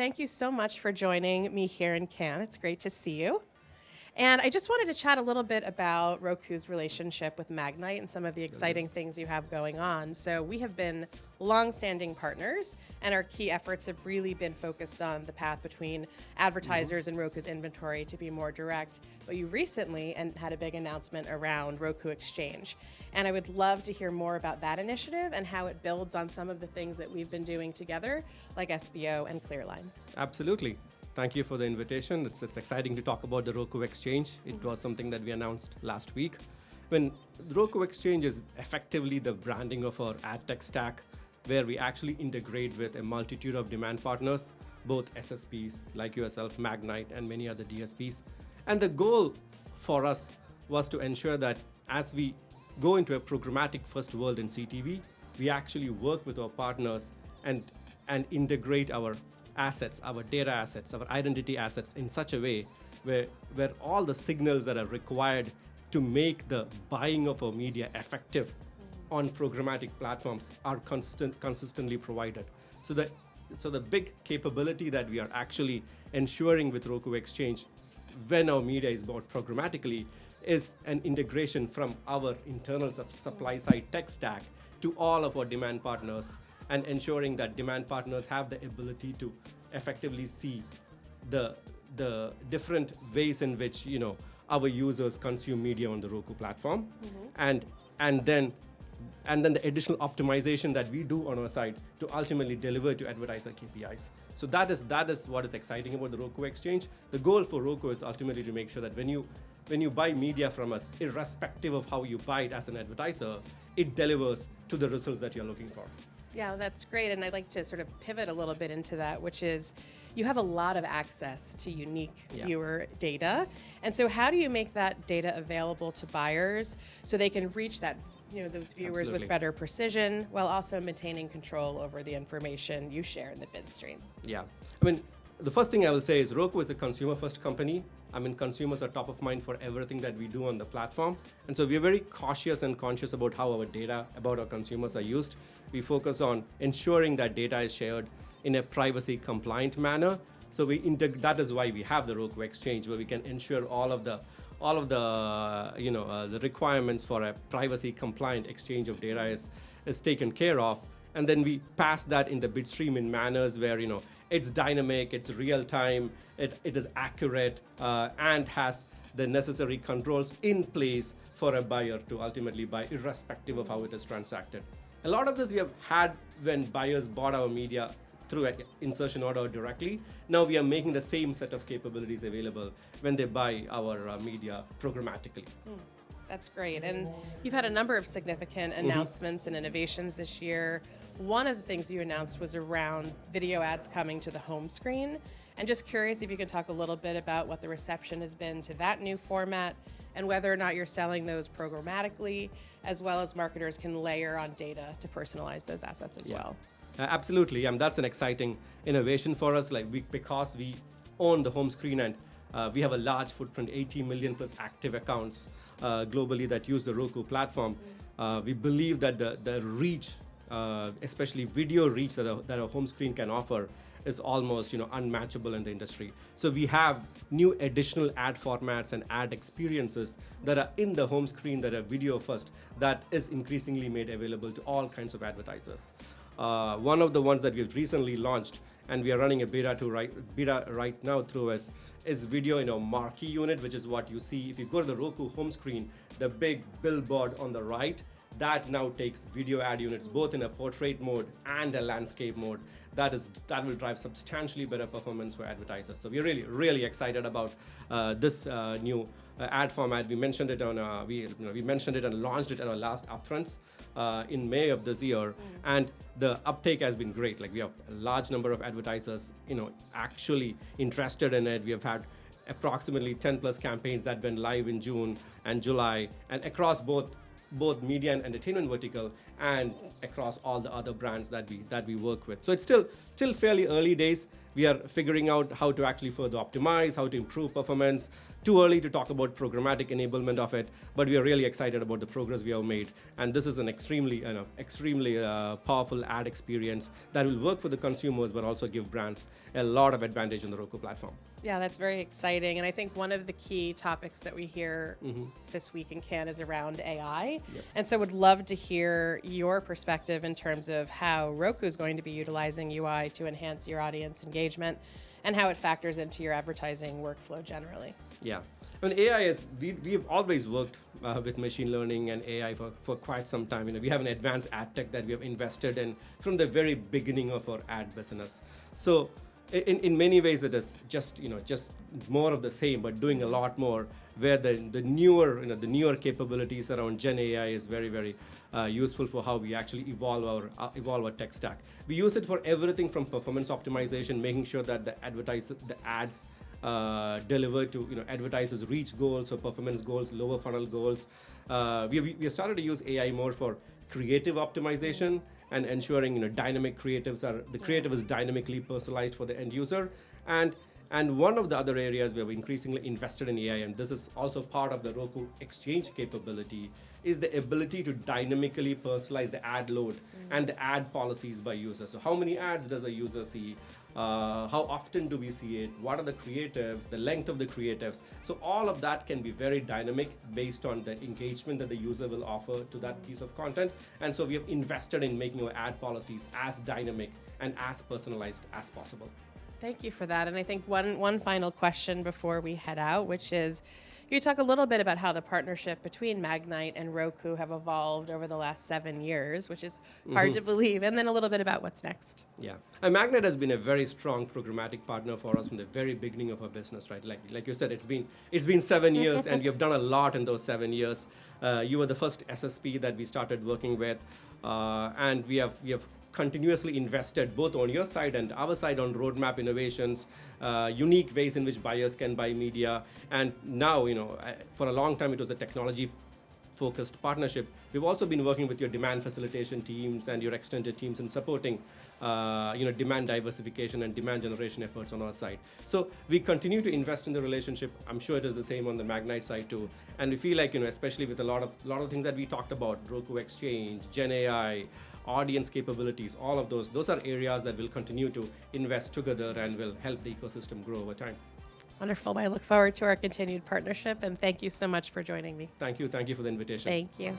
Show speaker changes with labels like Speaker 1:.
Speaker 1: thank you so much for joining me here in Cannes. It's great to see you. And I just wanted to chat a little bit about Roku's relationship with Magnite and some of the exciting things you have going on. So we have been long-standing partners, and our key efforts have really been focused on the path between advertisers and Roku's inventory to be more direct. But you recently had a big announcement around Roku Exchange. And I would love to hear more about that initiative and how it builds on some of the things that we've been doing together, like SBO and Clearline.
Speaker 2: Absolutely. Thank you for the invitation. It's exciting to talk about the Roku Exchange. It was something that we announced last week. When the Roku Exchange is effectively the branding of our ad tech stack, where we actually integrate with a multitude of demand partners, both SSPs like yourself, Magnite, and many other DSPs. And the goal for us was to ensure that as we go into a programmatic first world in CTV, we actually work with our partners and integrate our assets, our data assets, our identity assets in such a way where all the signals that are required to make the buying of our media effective on programmatic platforms are consistently provided. So the big capability that we are actually ensuring with Roku Exchange when our media is bought programmatically is an integration from our internal supply side tech stack to all of our demand partners, and ensuring that demand partners have the ability to effectively see the different ways in which our users consume media on the Roku platform, and then the additional optimization that we do on our side to ultimately deliver to advertiser KPIs. So that is what is exciting about the Roku Exchange. The goal for Roku is ultimately to make sure that when you buy media from us, irrespective of how you buy it as an advertiser, it delivers to the results that you're looking for.
Speaker 1: Yeah, that's great. And I'd like to sort of pivot a little bit into that, which is you have a lot of access to unique viewer data. And so how do you make that data available to buyers so they can reach that, those viewers with better precision while also maintaining control over the information you share in the bid stream?
Speaker 2: Yeah. I mean, the first thing I will say is Roku is a consumer-first company. I mean, consumers are top of mind for everything that we do on the platform. And so we're very cautious and conscious about how our data about our consumers are used. We focus on ensuring that data is shared in a privacy-compliant manner. So that is why we have the Roku Exchange, where we can ensure all of the the requirements for a privacy-compliant exchange of data is taken care of. And then we pass that in the bid stream in manners where it's dynamic, it's real time, it is accurate, and has the necessary controls in place for a buyer to ultimately buy, irrespective of how it is transacted. A lot of this we have had when buyers bought our media through an insertion order directly. Now we are making the same set of capabilities available when they buy our media programmatically.
Speaker 1: That's great. And you've had a number of significant announcements and innovations this year. One of the things you announced was around video ads coming to the home screen. And just curious if you could talk a little bit about what the reception has been to that new format and whether or not you're selling those programmatically, as well as marketers can layer on data to personalize those assets as well.
Speaker 2: Absolutely. That's an exciting innovation for us, because we own the home screen and we have a large footprint, 80 million plus active accounts globally that use the Roku platform. We believe that the reach, especially video reach that a home screen can offer, is almost unmatchable in the industry. So we have new additional ad formats and ad experiences that are in the home screen that are video first, that is increasingly made available to all kinds of advertisers. One of the ones that we've recently launched, and we are running a beta right now through is video in a marquee unit, which is what you see if you go to the Roku home screen, the big billboard on the right. That now takes video ad units both in a portrait mode and a landscape mode. That will drive substantially better performance for advertisers. So we're really, really excited about this new ad format. We mentioned it we mentioned it and launched it at our last upfronts in May of this year, and the uptake has been great. Like, we have a large number of advertisers, actually interested in it. We have had approximately 10 plus campaigns that went live in June and July, and across both media and entertainment vertical and across all the other brands that we work with. So it's still fairly early days. We are figuring out how to actually further optimize, how to improve performance. Too early to talk about programmatic enablement of it, but we are really excited about the progress we have made. And this is an extremely powerful ad experience that will work for the consumers, but also give brands a lot of advantage on the Roku platform.
Speaker 1: Yeah, that's very exciting. And I think one of the key topics that we hear this week in Cannes is around AI.
Speaker 2: Yep.
Speaker 1: And so would love to hear your perspective in terms of how Roku is going to be utilizing UI to enhance your audience engagement and how it factors into your advertising workflow generally.
Speaker 2: Yeah, I mean, AI is, we've always worked with machine learning and AI for quite some time. We have an advanced ad tech that we have invested in from the very beginning of our ad business. So in many ways, it is just more of the same, but doing a lot more. Where the newer capabilities around Gen AI is very useful for how we actually evolve our tech stack. We use it for everything from performance optimization, making sure that the ads deliver to advertisers' reach goals or performance goals, lower funnel goals. We have started to use AI more for creative optimization and ensuring dynamic creatives the creative is dynamically personalized for the end user. And one of the other areas where we increasingly invested in AI, and this is also part of the Roku Exchange capability, is the ability to dynamically personalize the ad load and the ad policies by users. So how many ads does a user see? How often do we see it? What are the creatives, the length of the creatives? So all of that can be very dynamic based on the engagement that the user will offer to that piece of content. And so we have invested in making our ad policies as dynamic and as personalized as possible.
Speaker 1: Thank you for that. And I think one final question before we head out, which is, you talk a little bit about how the partnership between Magnite and Roku have evolved over the last 7 years, which is hard to believe, and then a little bit about what's next.
Speaker 2: Yeah, and Magnite has been a very strong programmatic partner for us from the very beginning of our business, right? Like you said, it's been 7 years, and you've done a lot in those 7 years. You were the first SSP that we started working with, and we have continuously invested both on your side and our side on roadmap innovations, unique ways in which buyers can buy media. And now, for a long time, it was a technology-focused partnership. We've also been working with your demand facilitation teams and your extended teams in supporting, demand diversification and demand generation efforts on our side. So we continue to invest in the relationship. I'm sure it is the same on the Magnite side too. And we feel like, especially with a lot of things that we talked about, Roku Exchange, Gen AI, audience capabilities, all of those are areas that we'll continue to invest together and will help the ecosystem grow over time.
Speaker 1: Wonderful. I look forward to our continued partnership, and thank you so much for joining me.
Speaker 2: Thank you for the invitation.
Speaker 1: Thank you.